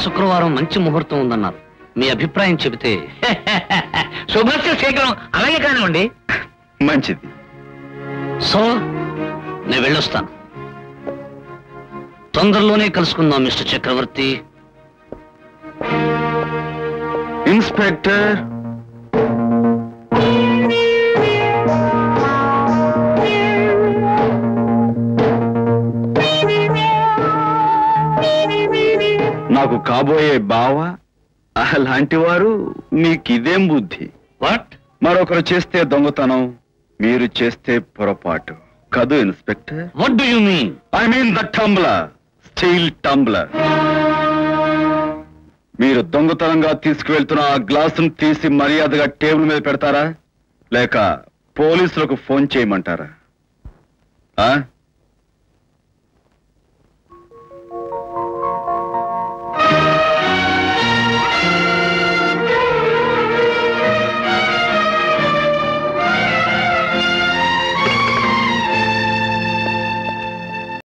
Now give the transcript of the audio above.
శుక్రవారం మంచి ముహూర్తం ఉందన్నారు. మీ అభిప్రాయం చెబితే. శుభస్య శీఘ్రం. అలాగే కానివ్వండి. మంచిది. సో నేను వెళ్ళొస్తాను. తొందరలోనే కలుసుకుందాం మిస్టర్ చక్రవర్తి. ఇన్స్పెక్టర్, నాకు కాబోయే బావ అలాంటి వారు, మీకిదేం బుద్ధి? వాట్? మరొకరు చేస్తే దొంగతనం, మీరు చేస్తే పొరపాటు కదూ inspector? What do you mean? I mean the tumbler, steel tumbler. మీరు దొంగతనంగా తీసుకువెళ్తున్న ఆ గ్లాసును తీసి మర్యాదగా టేబుల్ మీద పెడతారా, లేక పోలీసులకు ఫోన్ చేయమంటారా?